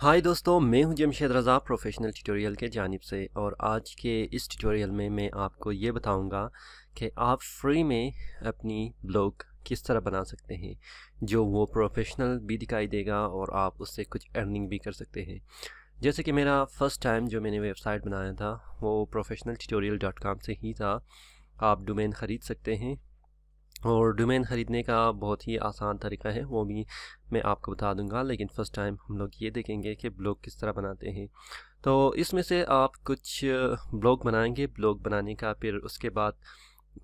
हाय दोस्तों, मैं हूं जमशेद रज़ा प्रोफेशनल ट्यूटोरियल के जानिब से। और आज के इस ट्यूटोरियल में मैं आपको ये बताऊंगा कि आप फ्री में अपनी ब्लॉग किस तरह बना सकते हैं जो वो प्रोफेशनल भी दिखाई देगा और आप उससे कुछ अर्निंग भी कर सकते हैं। जैसे कि मेरा फर्स्ट टाइम जो मैंने वेबसाइट बनाया था वो professionaltutorial.com से ही था। आप डोमेन ख़रीद सकते हैं और डोमेन ख़रीदने का बहुत ही आसान तरीका है, वो भी मैं आपको बता दूंगा। लेकिन फ़र्स्ट टाइम हम लोग ये देखेंगे कि ब्लॉग किस तरह बनाते हैं। तो इसमें से आप कुछ ब्लॉग बनाएंगे। ब्लॉग बनाने का फिर उसके बाद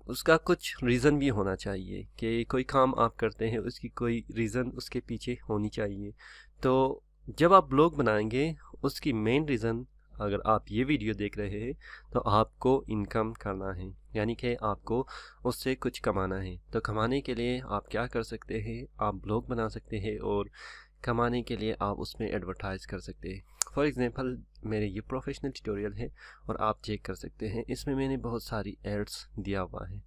उसका कुछ रीज़न भी होना चाहिए कि कोई काम आप करते हैं उसकी कोई रीज़न उसके पीछे होनी चाहिए। तो जब आप ब्लॉग बनाएंगे उसकी मेन रीज़न, अगर आप ये वीडियो देख रहे हैं तो आपको इनकम करना है, यानी कि आपको उससे कुछ कमाना है। तो कमाने के लिए आप क्या कर सकते हैं, आप ब्लॉग बना सकते हैं और कमाने के लिए आप उसमें एडवर्टाइज़ कर सकते हैं। फॉर एग्ज़ाम्पल मेरे ये प्रोफेशनल ट्यूटोरियल है और आप चेक कर सकते हैं, इसमें मैंने बहुत सारी एड्स दिया हुआ है।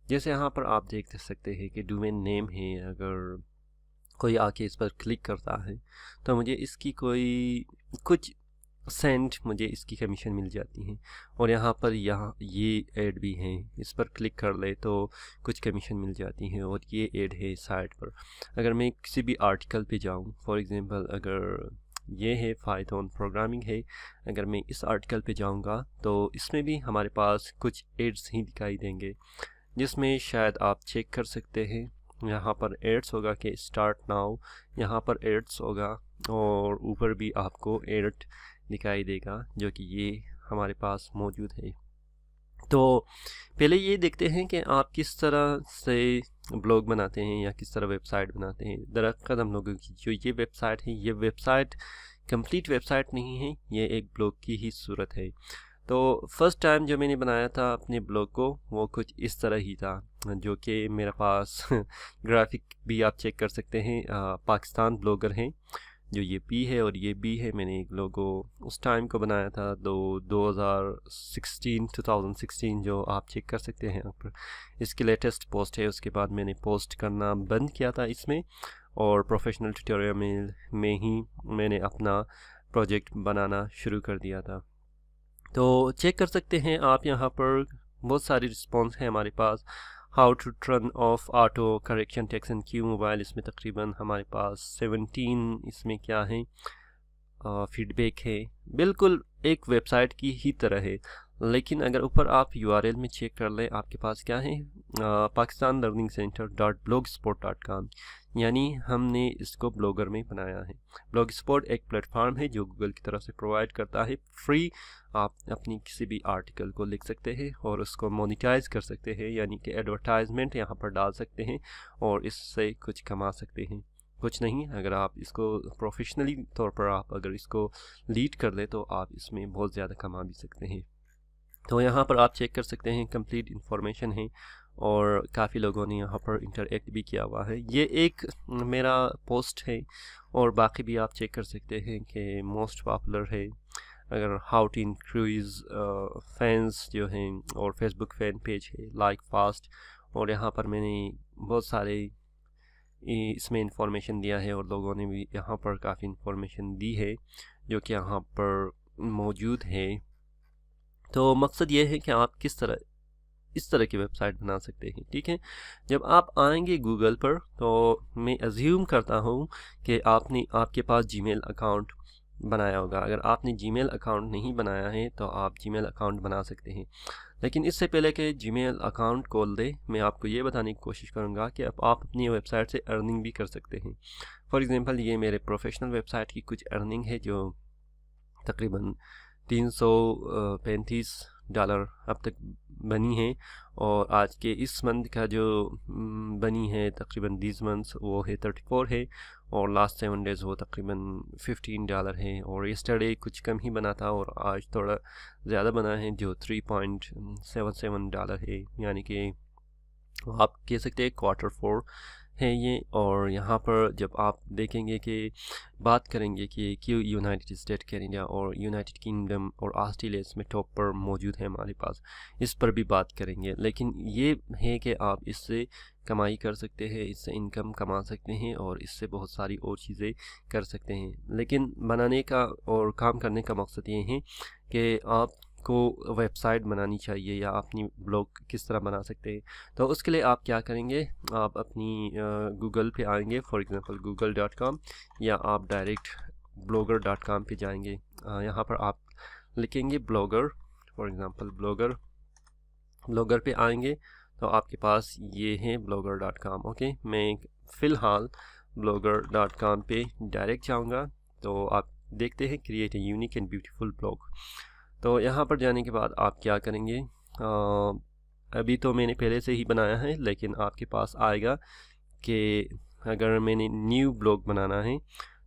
जैसे यहाँ पर आप देख सकते हैं कि डोमेन नेम है, अगर कोई आके इस पर क्लिक करता है तो मुझे इसकी कोई कुछ सेंट मुझे इसकी कमीशन मिल जाती है। और यहाँ पर यहाँ ये ऐड भी हैं, इस पर क्लिक कर ले तो कुछ कमीशन मिल जाती है। और ये ऐड है साइट पर। अगर मैं किसी भी आर्टिकल पे जाऊँ, फॉर एग्जांपल अगर ये है पाइथन प्रोग्रामिंग है, अगर मैं इस आर्टिकल पे जाऊँगा तो इसमें भी हमारे पास कुछ एड्स ही दिखाई देंगे, जिसमें शायद आप चेक कर सकते हैं। यहाँ पर एड्स होगा कि स्टार्ट नाउ, यहाँ पर एड्स होगा और ऊपर भी आपको एड दिखाई देगा जो कि ये हमारे पास मौजूद है। तो पहले ये देखते हैं कि आप किस तरह से ब्लॉग बनाते हैं या किस तरह वेबसाइट बनाते हैं। दरअसल हम लोगों की जो ये वेबसाइट है, ये वेबसाइट कंप्लीट वेबसाइट नहीं है, ये एक ब्लॉग की ही सूरत है। तो फर्स्ट टाइम जो मैंने बनाया था अपने ब्लॉग को वो कुछ इस तरह ही था, जो कि मेरे पास ग्राफिक भी आप चेक कर सकते हैं। पाकिस्तान ब्लॉगर हैं, जो ये पी है और ये बी है। मैंने एक लोगो उस टाइम को बनाया था 2016 जो आप चेक कर सकते हैं यहाँ पर। इसकी लेटेस्ट पोस्ट है, उसके बाद मैंने पोस्ट करना बंद किया था इसमें और प्रोफेशनल ट्यूटोरियल में ही मैंने अपना प्रोजेक्ट बनाना शुरू कर दिया था। तो चेक कर सकते हैं आप यहाँ पर बहुत सारी रिस्पॉन्स है हमारे पास। How to turn off auto correction text and Q mobile, इसमें तकरीबन हमारे पास 17 इसमें क्या है फीडबैक है। बिल्कुल एक वेबसाइट की ही तरह है, लेकिन अगर ऊपर आप यूआरएल में चेक कर लें आपके पास क्या है, पाकिस्तान लर्निंग सेंटर .blogspot.com, यानी हमने इसको ब्लॉगर में बनाया है। ब्लॉग स्पॉट एक प्लेटफॉर्म है जो गूगल की तरफ से प्रोवाइड करता है फ्री। आप अपनी किसी भी आर्टिकल को लिख सकते हैं और उसको मोनेटाइज कर सकते हैं, यानी कि एडवर्टाइजमेंट यहाँ पर डाल सकते हैं और इससे कुछ कमा सकते हैं। कुछ नहीं, अगर आप इसको प्रोफेशनली तौर पर आप अगर इसको लीड कर ले तो आप इसमें बहुत ज़्यादा कमा भी सकते हैं। तो यहाँ पर आप चेक कर सकते हैं कंप्लीट इन्फॉर्मेशन है और काफ़ी लोगों ने यहाँ पर इंटरएक्ट भी किया हुआ है। ये एक मेरा पोस्ट है और बाकी भी आप चेक कर सकते हैं कि मोस्ट पॉपुलर है। अगर हाउ टू इंक्रीज फैंस जो हैं और फेसबुक फैन पेज है लाइक फास्ट, और यहाँ पर मैंने बहुत सारे इसमें इंफॉर्मेशन दिया है और लोगों ने भी यहाँ पर काफ़ी इंफॉर्मेशन दी है जो कि यहाँ पर मौजूद है। तो मकसद ये है कि आप किस तरह इस तरह की वेबसाइट बना सकते हैं। ठीक है, जब आप आएंगे गूगल पर तो मैं अज्यूम करता हूँ कि आपके पास जीमेल अकाउंट बनाया होगा। अगर आपने जीमेल अकाउंट नहीं बनाया है तो आप जीमेल अकाउंट बना सकते हैं। लेकिन इससे पहले कि जीमेल अकाउंट खोल दे, मैं आपको ये बताने की कोशिश करूँगा कि अब आप अपनी वेबसाइट से अर्निंग भी कर सकते हैं। फॉर एग्ज़ाम्पल ये मेरे प्रोफेशनल वेबसाइट की कुछ अर्निंग है जो तकरीबन $335 अब तक बनी है। और आज के इस मंथ का जो बनी है तकरीबन दिस मंथ वो है 34 है और लास्ट 7 डेज़ वो तकरीबन $15 है। और यस्टरडे कुछ कम ही बना था और आज थोड़ा ज़्यादा बना है जो $3.77 है, यानी कि आप कह सकते हैं Q4 है ये। और यहाँ पर जब आप देखेंगे कि बात करेंगे कि क्यों यूनाइटेड स्टेट कनाडा और यूनाइटेड किंगडम और ऑस्ट्रेलिया इसमें टॉप पर मौजूद है हमारे पास, इस पर भी बात करेंगे। लेकिन ये है कि आप इससे कमाई कर सकते हैं, इससे इनकम कमा सकते हैं और इससे बहुत सारी और चीज़ें कर सकते हैं। लेकिन बनाने का और काम करने का मकसद ये है कि आपको वेबसाइट बनानी चाहिए या अपनी ब्लॉग किस तरह बना सकते हैं। तो उसके लिए आप क्या करेंगे, आप अपनी गूगल पे आएंगे, फॉर एग्ज़ाम्पल google.com, या आप डायरेक्ट blogger.com पे जाएंगे। यहाँ पर आप लिखेंगे ब्लॉगर, फॉर एग्ज़ाम्पल ब्लॉगर पे आएंगे तो आपके पास ये है blogger.com। ओके, मैं फ़िलहाल blogger.com पे डायरेक्ट जाऊँगा। तो आप देखते हैं create a unique and beautiful blog. तो यहाँ पर जाने के बाद आप क्या करेंगे, अभी तो मैंने पहले से ही बनाया है, लेकिन आपके पास आएगा कि अगर मैंने न्यू ब्लॉग बनाना है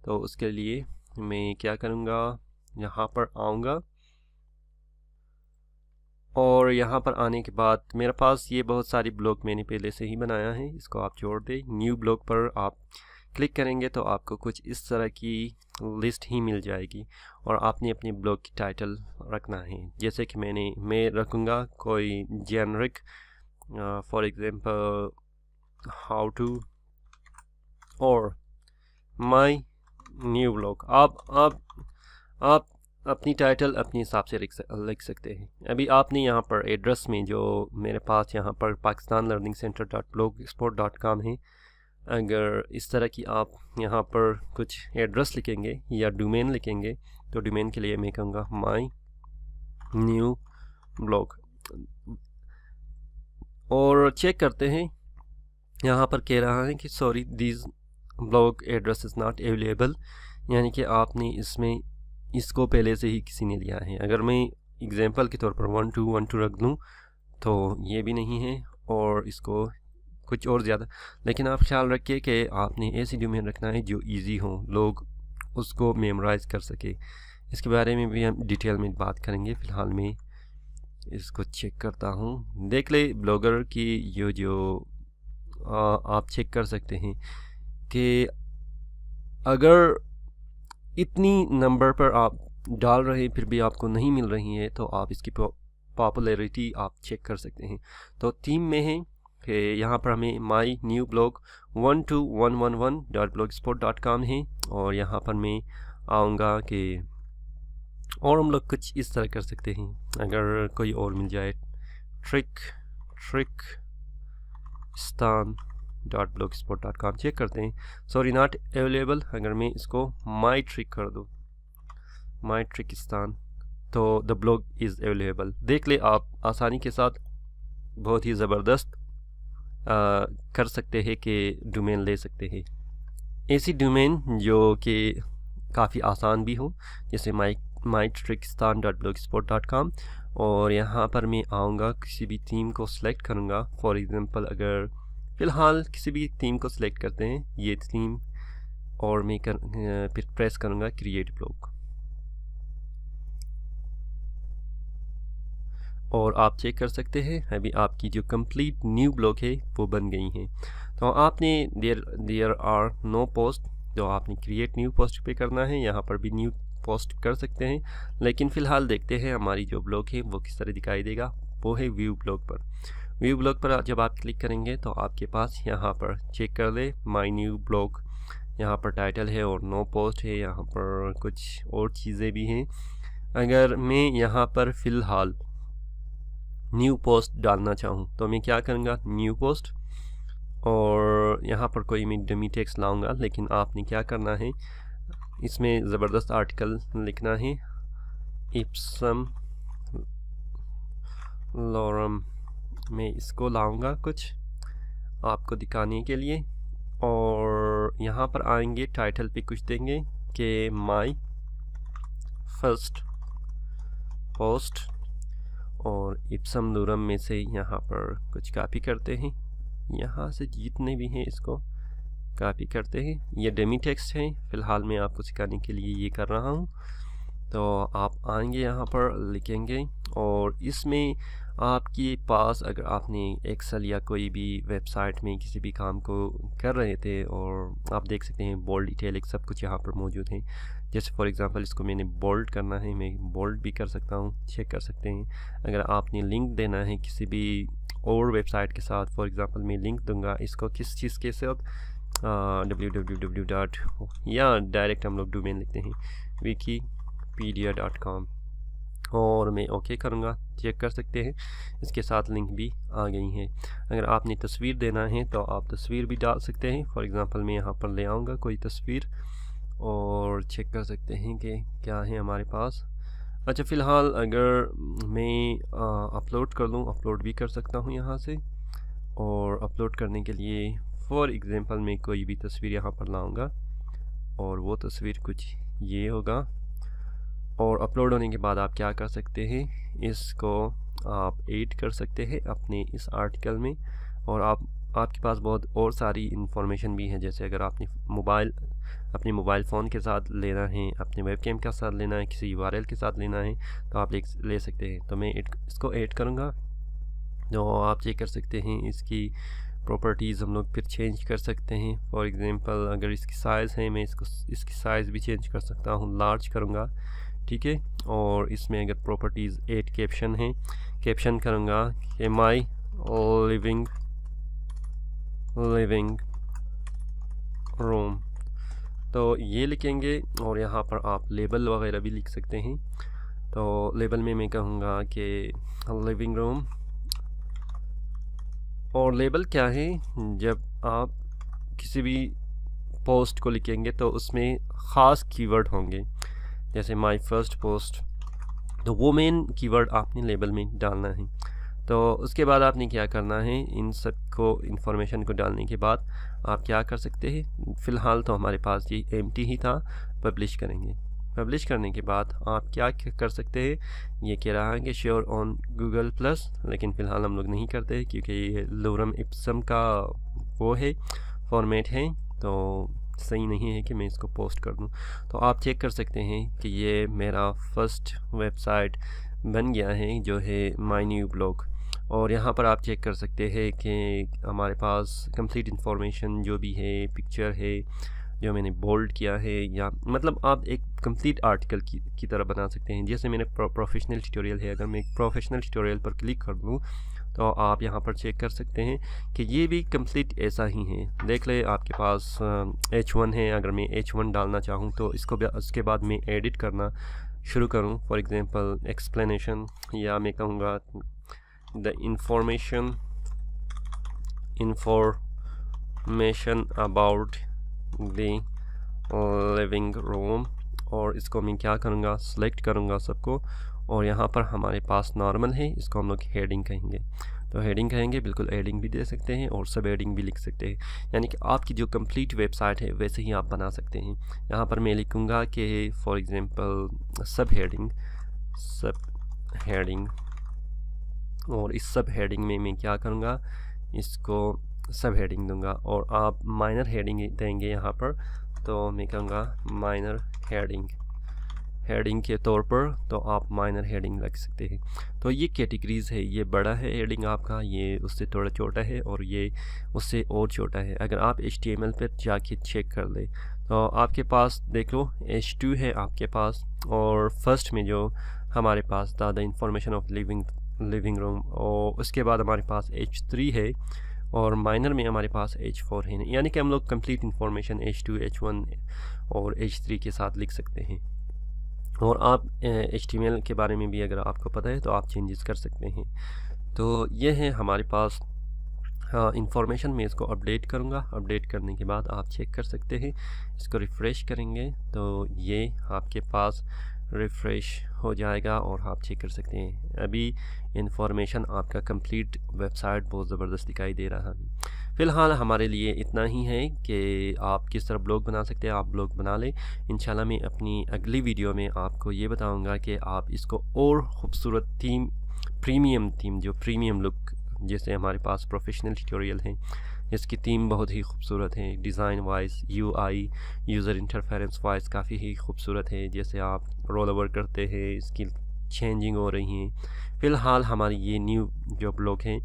तो उसके लिए मैं क्या करूँगा, यहाँ पर आऊँगा और यहाँ पर आने के बाद मेरे पास ये बहुत सारी ब्लॉग मैंने पहले से ही बनाया है, इसको आप जोड़ दें। न्यू ब्लॉग पर आप क्लिक करेंगे तो आपको कुछ इस तरह की लिस्ट ही मिल जाएगी और आपने अपने ब्लॉग की टाइटल रखना है। जैसे कि मैं रखूँगा कोई generic, for example how to और माय न्यू ब्लॉग। आप अपनी टाइटल अपने हिसाब से लिख सकते हैं। अभी आपने यहाँ पर एड्रेस में जो मेरे पास यहाँ पर pakistanlearningcenter.blogspot.com है, अगर इस तरह की आप यहाँ पर कुछ एड्रेस लिखेंगे या डोमेन लिखेंगे तो डोमेन के लिए मैं कहूँगा माय न्यू ब्लॉग। और चेक करते हैं, यहाँ पर कह रहा है कि sorry this blog address is not available, यानी कि आपने इसको पहले से ही किसी ने लिया है। अगर मैं एग्जांपल के तौर पर 1212 रख दूँ तो ये भी नहीं है और इसको कुछ और ज़्यादा। लेकिन आप ख्याल रखिए कि आपने ऐसी डोमेन रखना है जो इजी हो, लोग उसको मेमोराइज़ कर सके। इसके बारे में भी हम डिटेल में बात करेंगे। फ़िलहाल मैं इसको चेक करता हूँ। देख ले ब्लॉगर की जो आप चेक कर सकते हैं कि अगर इतनी नंबर पर आप डाल रहे हैं फिर भी आपको नहीं मिल रही है तो आप इसकी पॉपुलैरिटी आप चेक कर सकते हैं। तो टीम में है कि यहाँ पर हमें माई न्यू ब्लॉग 12111.blogspot.com है और यहाँ पर मैं आऊँगा कि और हम लोग कुछ इस तरह कर सकते हैं। अगर कोई और मिल जाए, trickstan.blogspot.com चेक करते हैं। Sorry not available. अगर मैं इसको माई ट्रिक कर दूँ, माई ट्रिकिस्तान, तो द ब्लॉग इज़ अवेलेबल। देख ले आप आसानी के साथ बहुत ही ज़बरदस्त कर सकते हैं कि डोमेन ले सकते हैं। ऐसी डोमेन जो कि काफ़ी आसान भी हो, जैसे mytrickstan.blogspot.com। और यहाँ पर मैं आऊँगा, किसी भी थीम को सिलेक्ट करूँगा। फॉर एग्ज़ाम्पल अगर फ़िलहाल किसी भी थीम को सिलेक्ट करते हैं, ये थीम, और मैं फिर प्रेस करूँगा क्रिएट ब्लॉग। और आप चेक कर सकते हैं अभी आपकी जो कंप्लीट न्यू ब्लॉग है वो बन गई है। तो आपने देयर आर नो पोस्ट, जो आपने क्रिएट न्यू पोस्ट पे करना है, यहाँ पर भी न्यू पोस्ट कर सकते हैं। लेकिन फ़िलहाल देखते हैं हमारी जो ब्लॉग है वो किस तरह दिखाई देगा। वो है व्यू ब्लॉग पर। व्यू ब्लॉग पर जब आप क्लिक करेंगे तो आपके पास यहाँ पर चेक कर ले माई न्यू ब्लॉग, यहाँ पर टाइटल है और नो पोस्ट है, यहाँ पर कुछ और चीज़ें भी हैं। अगर मैं यहाँ पर फ़िलहाल न्यू पोस्ट डालना चाहूँ तो मैं क्या करूँगा, न्यू पोस्ट, और यहाँ पर कोई मैं डमी टेक्स्ट लाऊंगा। लेकिन आपने क्या करना है, इसमें ज़बरदस्त आर्टिकल लिखना है। इप्सम लॉरम, मैं इसको लाऊंगा कुछ आपको दिखाने के लिए। और यहाँ पर आएंगे, टाइटल पे कुछ देंगे कि माई फर्स्ट पोस्ट, और इप्सम लॉरम में से यहाँ पर कुछ कॉपी करते हैं। यहाँ से जितने भी हैं इसको कॉपी करते हैं। ये डेमी टेक्स्ट है, फ़िलहाल मैं आपको सिखाने के लिए ये कर रहा हूँ। तो आप आएंगे यहाँ पर लिखेंगे और इसमें आपके पास अगर आपने एक्सेल या कोई भी वेबसाइट में किसी भी काम को कर रहे थे और आप देख सकते हैं बोल्ड, इटैलिक सब कुछ यहाँ पर मौजूद है। जैसे फॉर एग्जांपल इसको मैंने बोल्ड करना है, मैं बोल्ड भी कर सकता हूँ, चेक कर सकते हैं। अगर आपने लिंक देना है किसी भी और वेबसाइट के साथ, फॉर एग्जांपल मैं लिंक दूंगा इसको किस चीज़ के साथ, www. या डायरेक्ट हम लोग डोमेन लिखते हैं wikipedia.com और मैं ओके करूँगा, चेक कर सकते हैं इसके साथ लिंक भी आ गई है। अगर आपने तस्वीर देना है तो आप तस्वीर भी डाल सकते हैं। फॉर एग्जांपल मैं यहाँ पर ले आऊँगा कोई तस्वीर और चेक कर सकते हैं कि क्या है हमारे पास। अच्छा, फ़िलहाल अगर मैं अपलोड कर लूँ, अपलोड भी कर सकता हूँ यहाँ से। और अपलोड करने के लिए फॉर एग्जांपल मैं कोई भी तस्वीर यहाँ पर लाऊँगा और वो तस्वीर कुछ ये होगा। और अपलोड होने के बाद आप क्या कर सकते हैं, इसको आप एड कर सकते हैं अपने इस आर्टिकल में। और आपके पास बहुत और सारी इंफॉर्मेशन भी है, जैसे अगर आपने अपने मोबाइल फ़ोन के साथ लेना है, अपने वेबकैम के साथ लेना है, किसी URL के साथ लेना है तो आप ले सकते हैं। तो मैं इसको ऐड करूँगा। तो आप चेक कर सकते हैं इसकी प्रॉपर्टीज़ हम लोग फिर चेंज कर सकते हैं। फॉर एग्जांपल अगर इसकी साइज़ है, मैं इसकी साइज़ भी चेंज कर सकता हूँ, लार्ज करूँगा, ठीक है। और इसमें अगर प्रॉपर्टीज़ ऐड कैप्शन है, कैप्शन करूँगा कि माई लिविंग रूम, तो ये लिखेंगे। और यहाँ पर आप लेबल वगैरह भी लिख सकते हैं। तो लेबल में मैं कहूँगा कि लिविंग रूम। और लेबल क्या है, जब आप किसी भी पोस्ट को लिखेंगे तो उसमें ख़ास कीवर्ड होंगे, जैसे माय फर्स्ट पोस्ट, तो वो मेन कीवर्ड आपने लेबल में डालना है। तो उसके बाद आपने क्या करना है, इन सब को इन्फॉर्मेशन को डालने के बाद आप क्या कर सकते हैं, फ़िलहाल तो हमारे पास ये एम्प्टी ही था, पब्लिश करेंगे। पब्लिश करने के बाद आप क्या कर सकते हैं, ये कह रहा है कि श्योर ऑन गूगल प्लस, लेकिन फ़िलहाल हम लोग नहीं करते क्योंकि ये लोरम इप्सम का वो है, फॉर्मेट है, तो सही नहीं है कि मैं इसको पोस्ट कर दूं। तो आप चेक कर सकते हैं कि ये मेरा फर्स्ट वेबसाइट बन गया है, जो है माय न्यू ब्लॉग। और यहाँ पर आप चेक कर सकते हैं कि हमारे पास कंप्लीट इन्फॉर्मेशन जो भी है, पिक्चर है जो मैंने बोल्ड किया है, या मतलब आप एक कंप्लीट आर्टिकल की तरह बना सकते हैं। जैसे मैंने प्रोफेशनल ट्यूटोरियल है, अगर मैं एक प्रोफेशनल ट्यूटोरियल पर क्लिक कर दूँ तो आप यहाँ पर चेक कर सकते हैं कि ये भी कंप्लीट ऐसा ही है। देख ले आपके पास H1 है, अगर मैं H1 डालना चाहूँ तो उसके बाद मैं एडिट करना शुरू करूँ। फॉर एग्जांपल एक्सप्लेनेशन, या मैं कहूँगा the information about the living room, और इसको मैं क्या करूँगा, सेलेक्ट करूँगा सबको। और यहाँ पर हमारे पास नॉर्मल है, इसको हम लोग हेडिंग कहेंगे। तो हेडिंग कहेंगे, बिल्कुल हेडिंग भी दे सकते हैं और सब हेडिंग भी लिख सकते हैं, यानी कि आपकी जो कंप्लीट वेबसाइट है वैसे ही आप बना सकते हैं। यहाँ पर मैं लिखूँगा कि फॉर एग्जांपल सब हेडिंग, और इस सब हेडिंग में मैं क्या करूँगा, इसको सब हेडिंग दूंगा। और आप माइनर हेडिंग देंगे यहाँ पर, तो मैं कहूँगा माइनर हेडिंग के तौर पर, तो आप माइनर हेडिंग लग सकते हैं। तो ये कैटेगरीज़ है, ये बड़ा है हेडिंग आपका, ये उससे थोड़ा छोटा है, और ये उससे और छोटा है। अगर आप HTML पर जाके चेक कर ले तो आपके पास देख लो H2 है आपके पास, और फर्स्ट में जो हमारे पास था the information of living room, और उसके बाद हमारे पास H3 है, और माइनर में हमारे पास H4 है। यानी कि हम लोग कंप्लीट इन्फॉर्मेशन H2, H1 और H3 के साथ लिख सकते हैं। और आप HTML के बारे में भी अगर आपको पता है तो आप चेंजेस कर सकते हैं। तो ये है हमारे पास इंफॉर्मेशन। मैं इसको अपडेट करूँगा, अपडेट करने के बाद आप चेक कर सकते हैं। इसको रिफ़्रेश करेंगे तो ये आपके पास रिफ़्रेश हो जाएगा और आप चेक कर सकते हैं। अभी इंफॉर्मेशन आपका कंप्लीट वेबसाइट बहुत ज़बरदस्त दिखाई दे रहा है। फ़िलहाल हमारे लिए इतना ही है कि आप किस तरह ब्लॉग बना सकते हैं, आप ब्लॉग बना लें। इंशाल्लाह मैं अपनी अगली वीडियो में आपको ये बताऊंगा कि आप इसको और ख़ूबसूरत थीम, प्रीमियम थीम, जो प्रीमियम लुक, जैसे हमारे पास प्रोफेशनल ट्यूटोरियल हैं, इसकी थीम बहुत ही खूबसूरत है, design wise, UI user interference wise काफ़ी ही खूबसूरत है। जैसे आप रोल ओवर करते हैं, इसकी चेंजिंग हो रही हैं। फ़िलहाल हमारी ये न्यू जो ब्लॉग है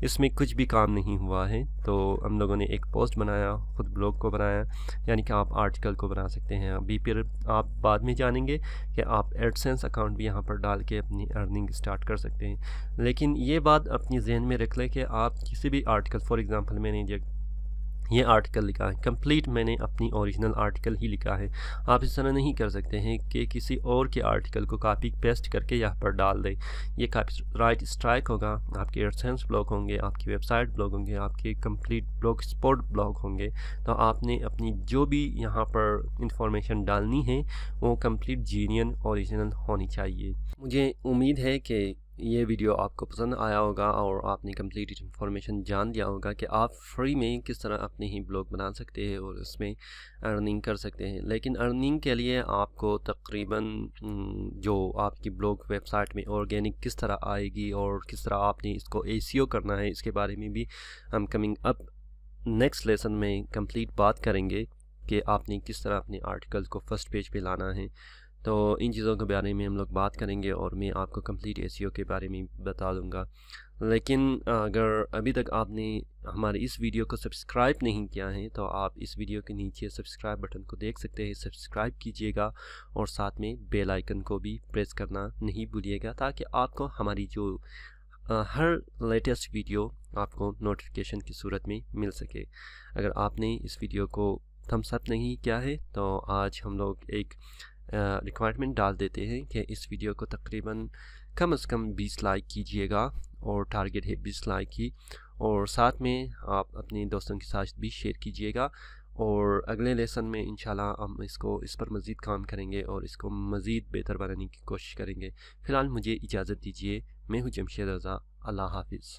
इसमें कुछ भी काम नहीं हुआ है, तो हम लोगों ने एक पोस्ट बनाया, ख़ुद ब्लॉग को बनाया, यानी कि आप आर्टिकल को बना सकते हैं। अभी फिर आप बाद में जानेंगे कि आप एडसेंस अकाउंट भी यहाँ पर डाल के अपनी अर्निंग स्टार्ट कर सकते हैं। लेकिन ये बात अपनी जहन में रख लें कि आप किसी भी आर्टिकल, फॉर एग्ज़ाम्पल मैंने ये आर्टिकल लिखा है कंप्लीट, मैंने अपनी ओरिजिनल आर्टिकल ही लिखा है। आप इस तरह नहीं कर सकते हैं कि किसी और के आर्टिकल को कॉपी पेस्ट करके यहाँ पर डाल दें। ये कॉपीराइट स्ट्राइक होगा, आपके एडसेंस ब्लॉक होंगे, आपकी वेबसाइट ब्लॉक होंगे, आपके कंप्लीट ब्लॉग स्पॉट ब्लॉक होंगे। तो आपने अपनी जो भी यहाँ पर इंफॉर्मेशन डालनी है वो कंप्लीट जेन्युइन ओरिजिनल होनी चाहिए। मुझे उम्मीद है कि ये वीडियो आपको पसंद आया होगा और आपने कंप्लीट इन्फॉर्मेशन जान लिया होगा कि आप फ्री में किस तरह अपने ही ब्लॉग बना सकते हैं और उसमें अर्निंग कर सकते हैं। लेकिन अर्निंग के लिए आपको तकरीबन जो आपकी ब्लॉग वेबसाइट में ऑर्गेनिक किस तरह आएगी और किस तरह आपने इसको एसीओ करना है, इसके बारे में भी हम कमिंग अप नेक्स्ट लेसन में कंप्लीट बात करेंगे कि आपने किस तरह अपने आर्टिकल को फर्स्ट पेज पे लाना है। तो इन चीज़ों के बारे में हम लोग बात करेंगे और मैं आपको कंप्लीट एसीओ के बारे में बता दूंगा। लेकिन अगर अभी तक आपने हमारे इस वीडियो को सब्सक्राइब नहीं किया है तो आप इस वीडियो के नीचे सब्सक्राइब बटन को देख सकते हैं, सब्सक्राइब कीजिएगा और साथ में बेल आइकन को भी प्रेस करना नहीं भूलिएगा, ताकि आपको हमारी जो हर लेटेस्ट वीडियो आपको नोटिफिकेशन की सूरत में मिल सके। अगर आपने इस वीडियो को थम्स अप नहीं किया है तो आज हम लोग एक रिक्वायरमेंट डाल देते हैं कि इस वीडियो को तकरीबन कम से कम 20 लाइक कीजिएगा और टारगेट है 20 लाइक की, और साथ में आप अपने दोस्तों के साथ भी शेयर कीजिएगा। और अगले लेसन में इंशाल्लाह हम इस पर मज़ीद काम करेंगे और इसको मज़ीद बेहतर बनाने की कोशिश करेंगे। फ़िलहाल मुझे इजाज़त दीजिए। मैं हूँ जमशेद रज़ा। अल्लाह हाफिज़।